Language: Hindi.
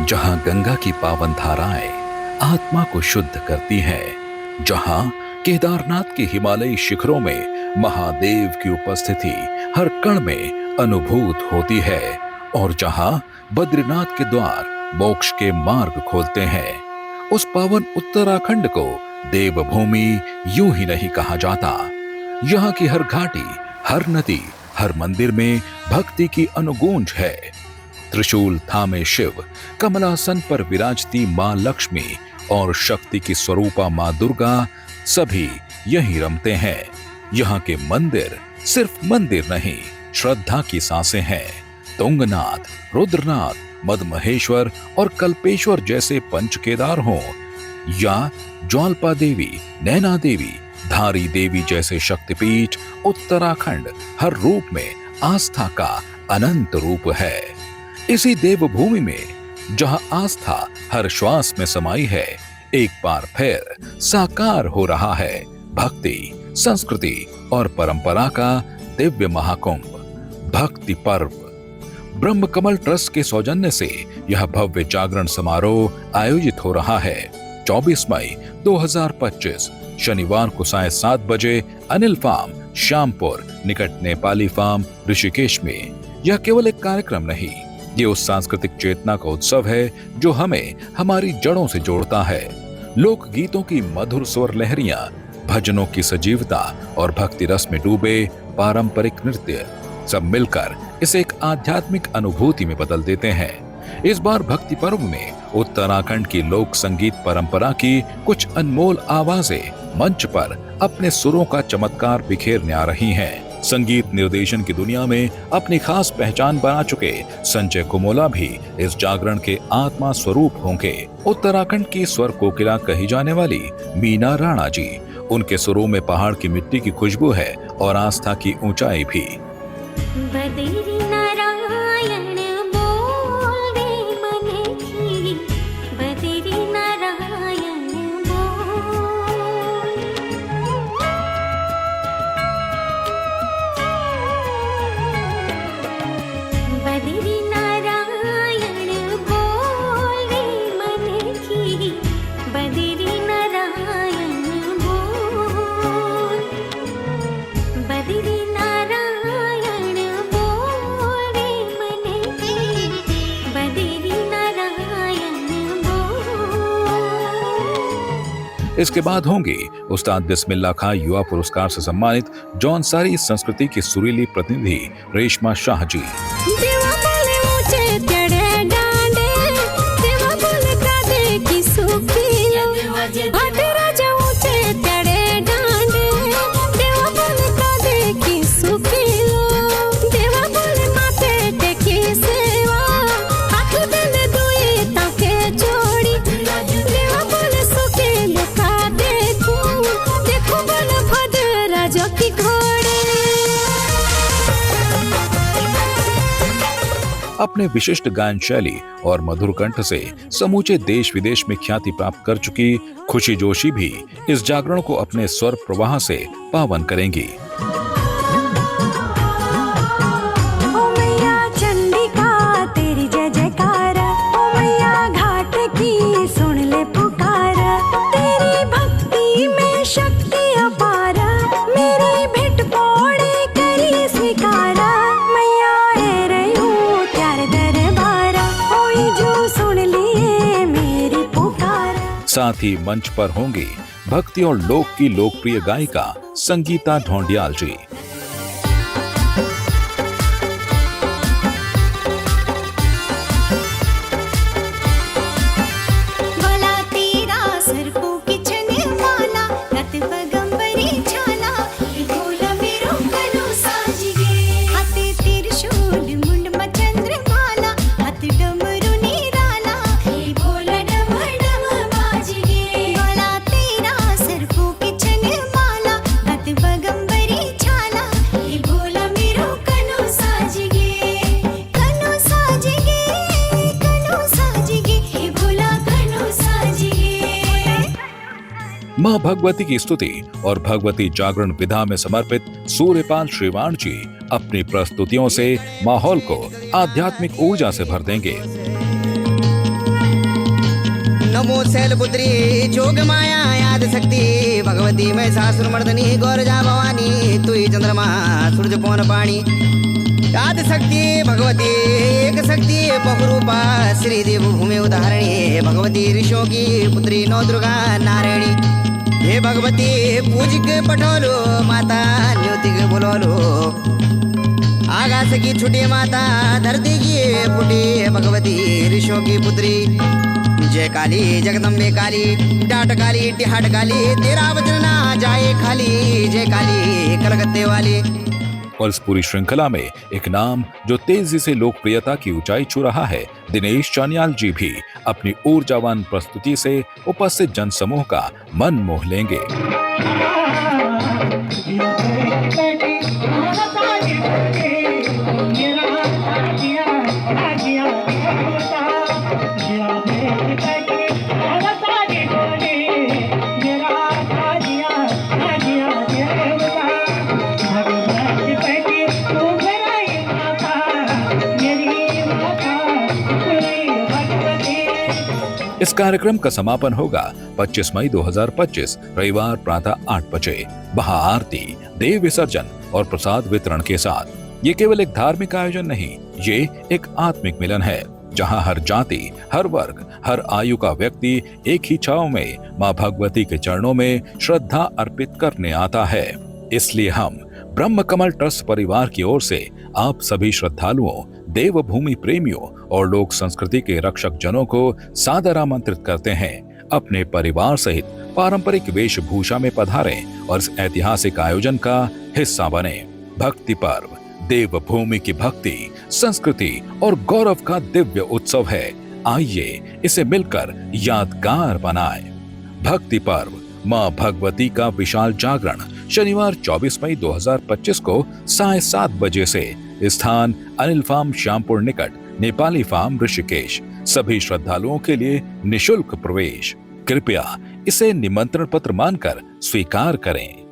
जहां गंगा की पावन धाराएं आत्मा को शुद्ध करती हैं, जहां केदारनाथ के हिमालयी शिखरों में महादेव की उपस्थिति हर कण में अनुभूत होती है और जहां बद्रीनाथ के द्वार मोक्ष के मार्ग खोलते हैं, उस पावन उत्तराखंड को देवभूमि यूं ही नहीं कहा जाता। यहाँ की हर घाटी, हर नदी, हर मंदिर में भक्ति की अनुगूंज है। त्रिशूल थामे शिव, कमलासन पर विराजती मां लक्ष्मी और शक्ति की स्वरूपा मां दुर्गा सभी यहीं रमते हैं। यहाँ के मंदिर सिर्फ मंदिर नहीं, श्रद्धा की सांसें हैं। तुंगनाथ, रुद्रनाथ, मदमहेश्वर और कल्पेश्वर जैसे पंच केदार हों या ज्वालपा देवी, नैना देवी, धारी देवी जैसे शक्तिपीठ, उत्तराखंड हर रूप में आस्था का अनंत रूप है। इसी देवभूमि में जहां आस्था हर श्वास में समाई है, एक बार फिर साकार हो रहा है भक्ति, संस्कृति और परंपरा का दिव्य महाकुंभ, भक्ति पर्व। ब्रह्म कमल ट्रस्ट के सौजन्य से यह भव्य जागरण समारोह आयोजित हो रहा है। 24 मई 2025 शनिवार को साय 7 बजे अनिल फार्म, श्यामपुर निकट नेपाली फार्म, ऋषिकेश में। यह केवल एक कार्यक्रम नहीं, ये उस सांस्कृतिक चेतना का उत्सव है जो हमें हमारी जड़ों से जोड़ता है। लोक गीतों की मधुर स्वर लहरियां, भजनों की सजीवता और भक्ति रस में डूबे पारंपरिक नृत्य सब मिलकर इसे एक आध्यात्मिक अनुभूति में बदल देते हैं। इस बार भक्ति पर्व में उत्तराखंड की लोक संगीत परंपरा की कुछ अनमोल आवाजें मंच पर अपने सुरों का चमत्कार बिखेरने आ रही हैं। संगीत निर्देशन की दुनिया में अपनी खास पहचान बना चुके संजय कुमोला भी इस जागरण के आत्मा स्वरूप होंगे। उत्तराखंड की स्वर कोकिला कही जाने वाली मीना राणा जी, उनके सुरों में पहाड़ की मिट्टी की खुशबू है और आस्था की ऊंचाई भी। बद्री नारायण बोल रे मन की, बद्री नारायण बोल। बद्री नारायण बोल रे मन की, बद्री नारायण बोल। बद्री इसके बाद होंगे उस्ताद बिस्मिल्लाह खां युवा पुरस्कार से सम्मानित जौनसारी संस्कृति की सुरीली प्रतिनिधि रेशमा शाह जी। अपने विशिष्ट गायन शैली और मधुर कंठ से समूचे देश विदेश में ख्याति प्राप्त कर चुकी खुशी जोशी भी इस जागरण को अपने स्वर प्रवाह से पावन करेंगी। साथ ही मंच पर होंगी भक्ति और लोक की लोकप्रिय गायिका संगीता ढोंडियाल जी। मां भगवती की स्तुति और भगवती जागरण विधा में समर्पित सूर्यपाल श्रीवाण जी अपनी प्रस्तुतियों से माहौल को आध्यात्मिक ऊर्जा से भर देंगे। नमो शैलपुत्री जोग माया याद शक्ति भगवती मैं सासुर मर्दनी गौरजा भवानी तु ही चंद्रमा सूरज पवन पाणी याद शक्ति भगवती एक शक्ति बहुरूपा श्रीदेव भूमि उदाहरणी भगवती ऋषियों की पुत्री नौ दुर्गा नारायणी हे भगवती पूजिक पठोलो माता न्योतिक बोलोलो आकाश की छुटी माता धरती की फूटी भगवती ऋषियों की पुत्री जय काली जगदम्बे काली डाट काली टिहाट काली तेरा वचन ना जाए खाली जय काली कलकत्ते वाली। और इस पूरी श्रृंखला में एक नाम जो तेजी से लोकप्रियता की ऊंचाई छू रहा है, दिनेश चानियाल जी भी अपनी ऊर्जावान प्रस्तुति से उपस्थित जनसमूह का मन मोह लेंगे। इस कार्यक्रम का समापन होगा 25 मई 2025 रविवार प्रातः 8 बजे महाआरती, देव विसर्जन और प्रसाद वितरण के साथ। ये केवल एक धार्मिक आयोजन नहीं, ये एक आत्मिक मिलन है जहां हर जाति, हर वर्ग, हर आयु का व्यक्ति एक ही छांव में मां भगवती के चरणों में श्रद्धा अर्पित करने आता है। इसलिए हम ब्रह्म कमल ट्रस्ट परिवार की ओर से आप सभी श्रद्धालुओं, देवभूमि प्रेमियों और लोक संस्कृति के रक्षक जनों को सादर आमंत्रित करते हैं अपने परिवार सहित पारंपरिक वेशभूषा में पधारें और इस ऐतिहासिक आयोजन का हिस्सा बने। भक्ति पर्व देवभूमि की भक्ति, संस्कृति और गौरव का दिव्य उत्सव है। आइए इसे मिलकर यादगार बनाएं। भक्ति पर्व मां भगवती का विशाल जागरण शनिवार 24 मई 2025 को 7:30 बजे से स्थान अनिल फार्म श्यामपुर निकट नेपाली फार्म ऋषिकेश। सभी श्रद्धालुओं के लिए निशुल्क प्रवेश। कृपया इसे निमंत्रण पत्र मानकर स्वीकार करें।